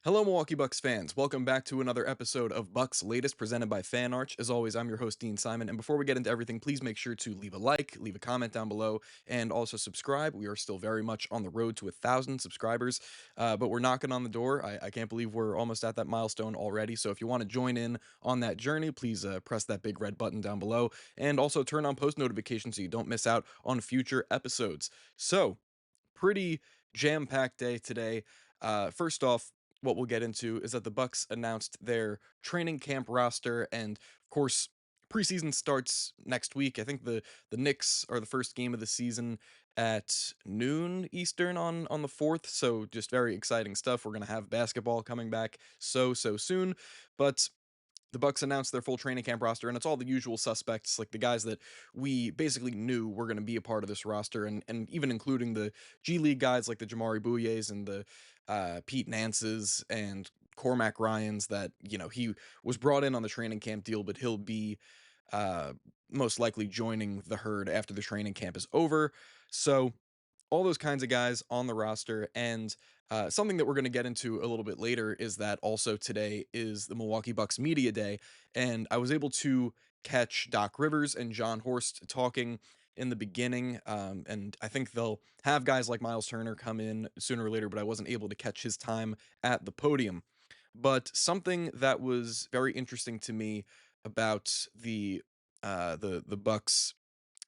Hello, Milwaukee Bucks fans. Welcome back to another episode of Bucks Latest presented by Fan Arch. As always, I'm your host, Dean Simon. And before we get into everything, please make sure to leave a like, leave a comment down below, and also subscribe. We are still very much on the road to 1,000 subscribers, but we're knocking on the door. I can't believe we're almost at that milestone already. So if you want to join in on that journey, please press that big red button down below and also turn on post notifications so you don't miss out on future episodes. So, pretty jam-packed day today. First off, what we'll get into is that the Bucks announced their training camp roster, and of course, preseason starts next week. I think the Knicks are the first game of the season at noon Eastern on the 4th. So just very exciting stuff. We're gonna have basketball coming back so soon, but the Bucks announced their full training camp roster, and it's all the usual suspects, like the guys that we basically knew were going to be a part of this roster, and even including the G League guys like the Jamari Bouyes and the Pete Nances and Cormac Ryans. That he was brought in on the training camp deal, but he'll be uh, most likely joining the herd after the training camp is over. So all those kinds of guys on the roster. And something that we're going to get into a little bit later is that also today is the Milwaukee Bucks Media Day. And I was able to catch Doc Rivers and John Horst talking in the beginning. And I think they'll have guys like Miles Turner come in sooner or later, but I wasn't able to catch his time at the podium. But something that was very interesting to me about the Bucks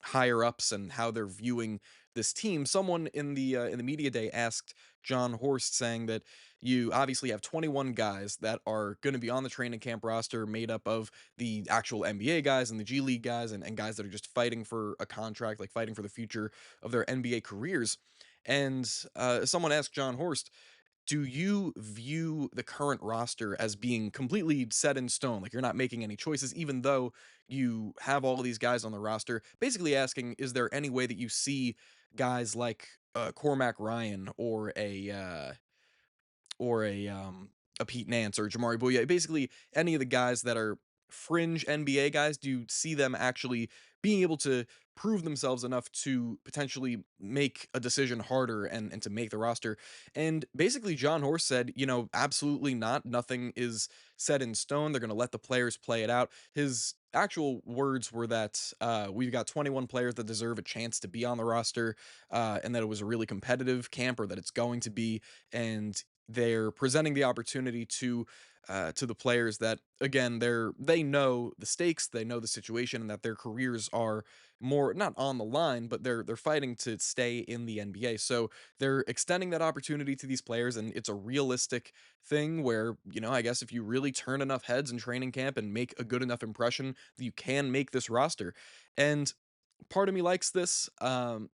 higher ups and how they're viewing this team. Someone in the media day asked John Horst, saying that you obviously have 21 guys that are going to be on the training camp roster, made up of the actual NBA guys and the G League guys, and guys that are just fighting for a contract, like fighting for the future of their NBA careers. And someone asked John Horst, do you view the current roster as being completely set in stone? Like, you're not making any choices, even though you have all of these guys on the roster. Basically asking, is there any way that you see guys like Cormac Ryan or a Pete Nance or Jamari Bouyea, basically any of the guys that are fringe NBA guys, do you see them actually being able to prove themselves enough to potentially make a decision harder and to make the roster? And basically John Horst said, absolutely not. Nothing is set in stone. They're going to let the players play it out. His actual words were that we've got 21 players that deserve a chance to be on the roster, and that it was a really competitive camp, or that it's going to be. And they're presenting the opportunity to the players that, again, they know the stakes, they know the situation, and that their careers are more not on the line, but they're fighting to stay in the NBA. So they're extending that opportunity to these players, and it's a realistic thing where, I guess if you really turn enough heads in training camp and make a good enough impression, that you can make this roster. And part of me likes this,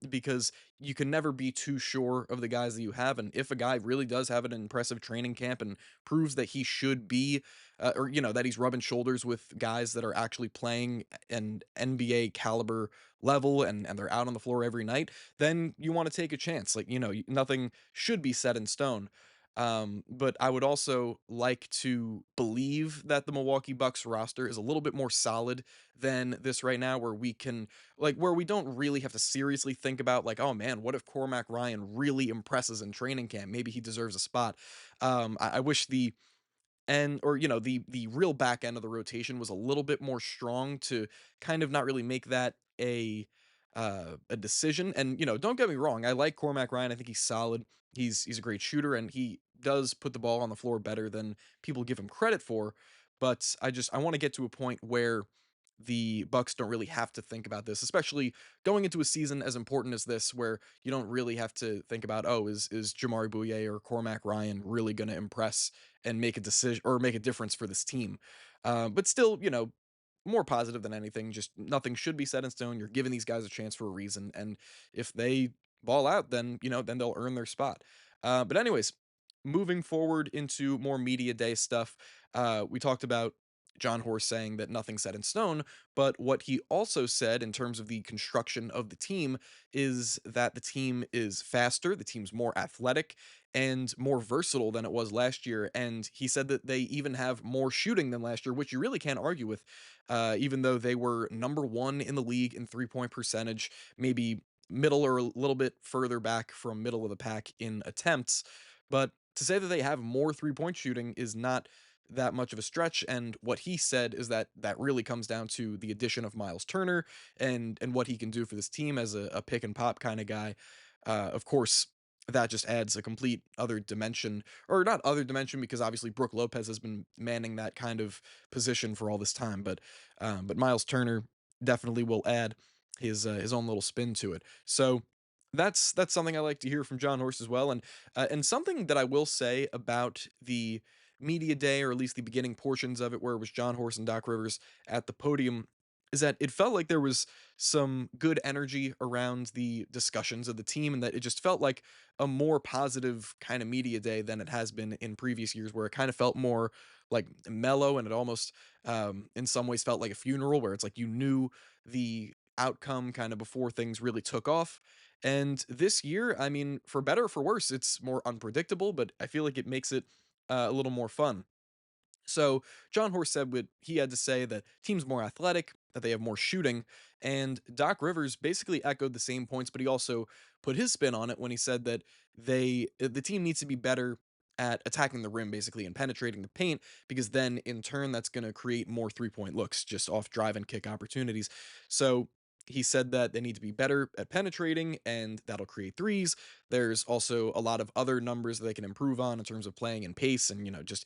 because you can never be too sure of the guys that you have. And if a guy really does have an impressive training camp and proves that he should be, or that he's rubbing shoulders with guys that are actually playing an NBA caliber level, and they're out on the floor every night, then you want to take a chance. Like, nothing should be set in stone. But I would also like to believe that the Milwaukee Bucks roster is a little bit more solid than this right now, where where we don't really have to seriously think about, like, oh man, what if Cormac Ryan really impresses in training camp? Maybe he deserves a spot. I wish the and or the real back end of the rotation was a little bit more strong to kind of not really make that a decision. And don't get me wrong, I like Cormac Ryan. I think he's solid. He's a great shooter, and he does put the ball on the floor better than people give him credit for. But I want to get to a point where the Bucks don't really have to think about this, especially going into a season as important as this, where you don't really have to think about, oh, is Jamari Bouye or Cormac Ryan really going to impress and make a decision or make a difference for this team? But still, more positive than anything. Just nothing should be set in stone. You're giving these guys a chance for a reason, and if they ball out, then then they'll earn their spot. But anyways, moving forward into more media day stuff, we talked about John Horst saying that nothing's set in stone, but what he also said in terms of the construction of the team is that the team is faster, the team's more athletic, and more versatile than it was last year. And he said that they even have more shooting than last year, which you really can't argue with, even though they were number one in the league in 3-point percentage, maybe middle or a little bit further back from middle of the pack in attempts. But to say that they have more three-point shooting is not that much of a stretch, and what he said is that that really comes down to the addition of Miles Turner and what he can do for this team as a pick and pop kind of guy. Of course, that just adds a complete other dimension, or not other dimension, because obviously Brooke Lopez has been manning that kind of position for all this time, but Miles Turner definitely will add his own little spin to it. So that's something I like to hear from John Horst as well, and something that I will say about the media day, or at least the beginning portions of it, where it was John Horst and Doc Rivers at the podium, is that it felt like there was some good energy around the discussions of the team, and that it just felt like a more positive kind of media day than it has been in previous years, where it kind of felt more like mellow, and it almost, in some ways, felt like a funeral, where it's like you knew the outcome kind of before things really took off. And this year, I mean, for better or for worse, it's more unpredictable, but I feel like it makes it a little more fun. So John Horst said what he had to say, that teams more athletic, that they have more shooting, and Doc Rivers basically echoed the same points, but he also put his spin on it when he said that the team needs to be better at attacking the rim basically and penetrating the paint, because then in turn that's going to create more three-point looks just off drive and kick opportunities. So he said that they need to be better at penetrating, and that'll create threes. There's also a lot of other numbers that they can improve on in terms of playing in pace, and just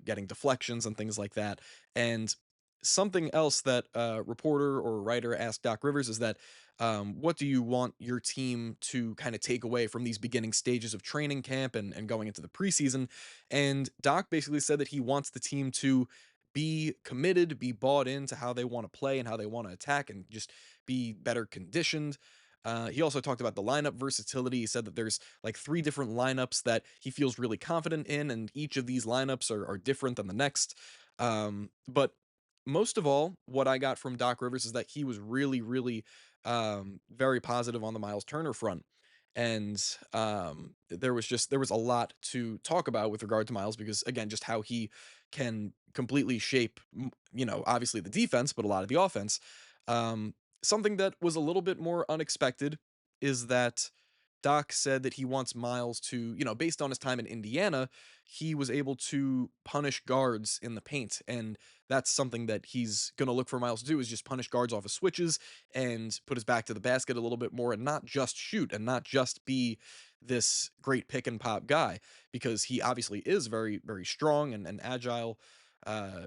getting deflections and things like that. And something else that a reporter or writer asked Doc Rivers is that, what do you want your team to kind of take away from these beginning stages of training camp and going into the preseason? And Doc basically said that he wants the team to be committed, be bought into how they want to play and how they want to attack, and just be better conditioned. He also talked about the lineup versatility. He said that there's like three different lineups that he feels really confident in, and each of these lineups are different than the next. But most of all, what I got from Doc Rivers is that he was really, really very positive on the Miles Turner front. And there was a lot to talk about with regard to Miles, because again, just how he can completely shape, obviously the defense, but a lot of the offense. Um, Something that was a little bit more unexpected is that Doc said that he wants Miles to, based on his time in Indiana, he was able to punish guards in the paint. And that's something that he's going to look for Miles to do, is just punish guards off of switches and put his back to the basket a little bit more, and not just shoot and not just be this great pick and pop guy, because he obviously is very, very strong and agile. Uh,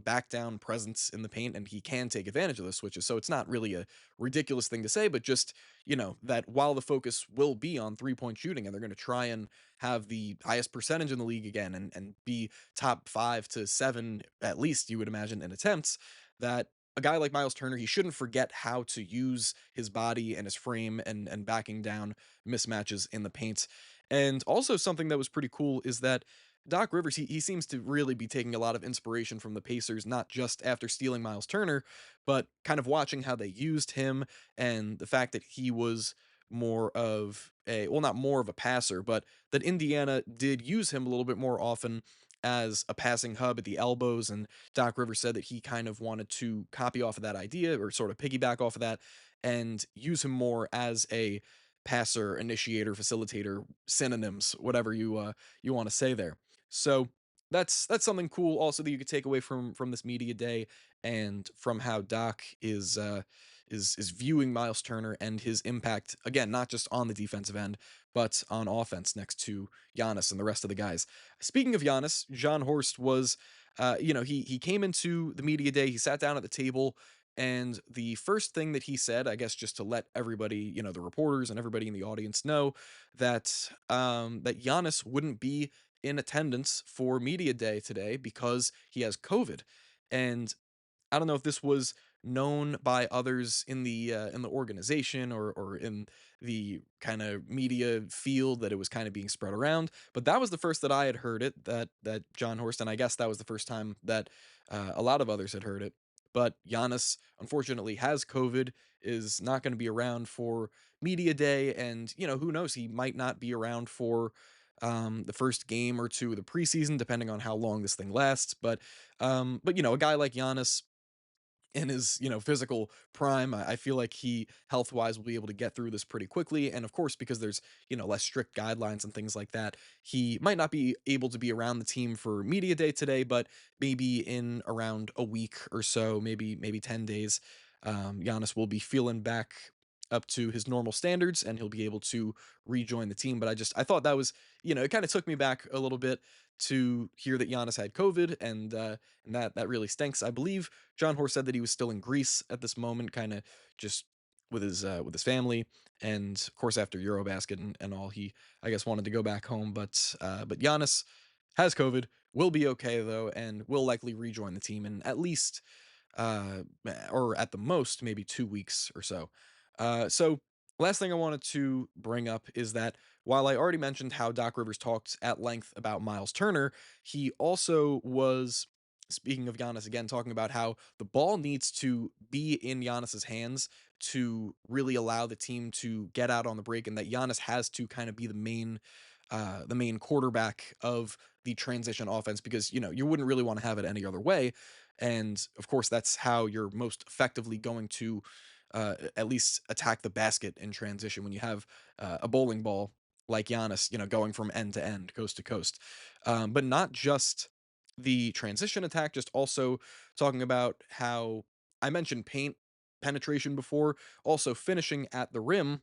Back down presence in the paint, and he can take advantage of those switches. So it's not really a ridiculous thing to say, but just, that while the focus will be on three-point shooting, and they're going to try and have the highest percentage in the league again, and be top 5 to 7, at least, you would imagine, in attempts, that a guy like Miles Turner, he shouldn't forget how to use his body and his frame, and backing down mismatches in the paint. And also something that was pretty cool is that Doc Rivers, he seems to really be taking a lot of inspiration from the Pacers, not just after stealing Miles Turner, but kind of watching how they used him, and the fact that he was more of a, well, not more of a passer, but that Indiana did use him a little bit more often as a passing hub at the elbows. And Doc Rivers said that he kind of wanted to copy off of that idea, or sort of piggyback off of that, and use him more as a passer, initiator, facilitator, synonyms, whatever you want to say there. So that's something cool also that you could take away from this media day, and from how Doc is viewing Miles Turner and his impact, again, not just on the defensive end, but on offense next to Giannis and the rest of the guys. Speaking of Giannis, John Horst was, he came into the media day, he sat down at the table, and the first thing that he said, I guess just to let everybody, the reporters and everybody in the audience know, that Giannis wouldn't be in attendance for media day today because he has COVID. And I don't know if this was known by others in the organization, or in the kind of media field, that it was kind of being spread around, but that was the first that I had heard it, that John Horst, and I guess that was the first time that a lot of others had heard it. But Giannis unfortunately has COVID, is not going to be around for media day, and who knows, he might not be around for the first game or two of the preseason, depending on how long this thing lasts. But a guy like Giannis, in his, physical prime. I feel like he health wise will be able to get through this pretty quickly. And of course, because there's, less strict guidelines and things like that, he might not be able to be around the team for media day today, but maybe in around a week or so, maybe 10 days, Giannis will be feeling back up to his normal standards and he'll be able to rejoin the team. But I thought that was, it kind of took me back a little bit to hear that Giannis had COVID, and that really stinks. I believe John Horst said that he was still in Greece at this moment, kind of just with his family, and of course after Eurobasket and all, he I guess wanted to go back home. But Giannis has COVID, will be okay though, and will likely rejoin the team in at least or at the most maybe 2 weeks or so. So last thing I wanted to bring up is that while I already mentioned how Doc Rivers talked at length about Miles Turner, he also was, speaking of Giannis again, talking about how the ball needs to be in Giannis's hands to really allow the team to get out on the break, and that Giannis has to kind of be the main quarterback of the transition offense, because you wouldn't really want to have it any other way. And of course, that's how you're most effectively going to at least attack the basket in transition when you have a bowling ball like Giannis, going from end to end, coast to coast. But not just the transition attack, just also talking about how I mentioned paint penetration before, also finishing at the rim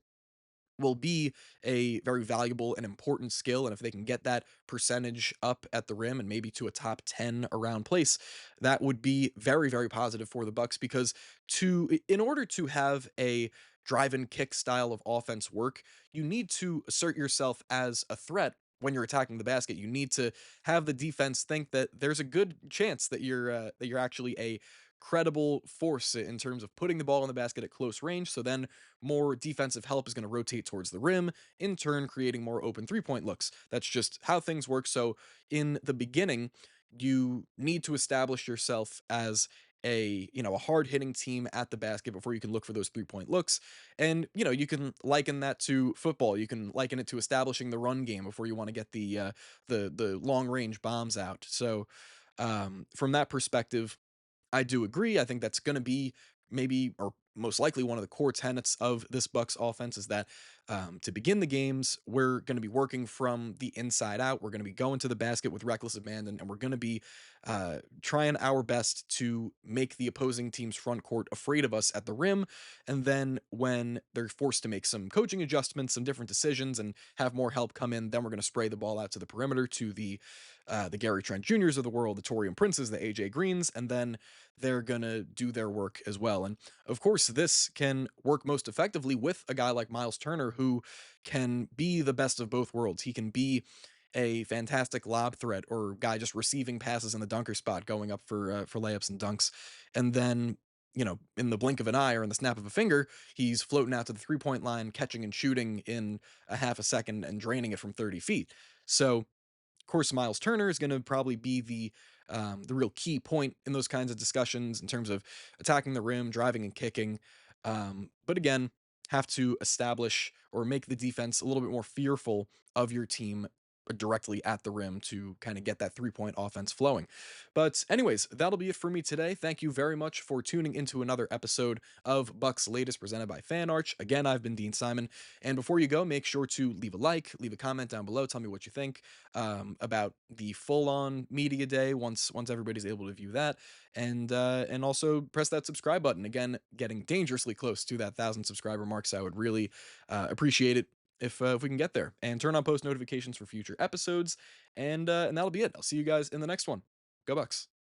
will be a very valuable and important skill. And if they can get that percentage up at the rim and maybe to a top 10 around place, that would be very, very positive for the Bucks, because in order to have a drive and kick style of offense work, you need to assert yourself as a threat. When you're attacking the basket, you need to have the defense think that there's a good chance that you're actually a credible force in terms of putting the ball in the basket at close range. So then more defensive help is going to rotate towards the rim, in turn creating more open three-point looks. That's just how things work. So in the beginning, you need to establish yourself as a hard-hitting team at the basket before you can look for those three-point looks. And you can liken that to football. You can liken it to establishing the run game before you want to get the long-range bombs out. So from that perspective, I do agree. I think that's going to be maybe, or most likely, one of the core tenets of this Bucks offense is that to begin the games, we're going to be working from the inside out. We're going to be going to the basket with reckless abandon, and we're going to be trying our best to make the opposing team's front court afraid of us at the rim. And then when they're forced to make some coaching adjustments, some different decisions, and have more help come in, then we're going to spray the ball out to the perimeter to the Gary Trent Juniors of the world, the Torian Princes, the AJ Greens, and then they're going to do their work as well. And of course, this can work most effectively with a guy like Miles Turner, who can be the best of both worlds. He can be a fantastic lob threat, or guy just receiving passes in the dunker spot, going up for layups and dunks, and then in the blink of an eye or in the snap of a finger, he's floating out to the 3-point line, catching and shooting in a half a second and draining it from 30 feet. So course, Miles Turner is going to probably be the real key point in those kinds of discussions in terms of attacking the rim, driving and kicking. But again, have to establish or make the defense a little bit more fearful of your team directly at the rim to kind of get that 3-point offense flowing. But anyways, that'll be it for me today. Thank you very much for tuning into another episode of Bucks Latest presented by Fan Arch. Again, I've been Dean Simon, and before you go, make sure to leave a like, leave a comment down below, tell me what you think about the full-on media day once everybody's able to view that, and also press that subscribe button. Again, getting dangerously close to that 1,000 subscriber mark, so I would really appreciate it if we can get there, and turn on post notifications for future episodes, and that'll be it. I'll see you guys in the next one. Go Bucks.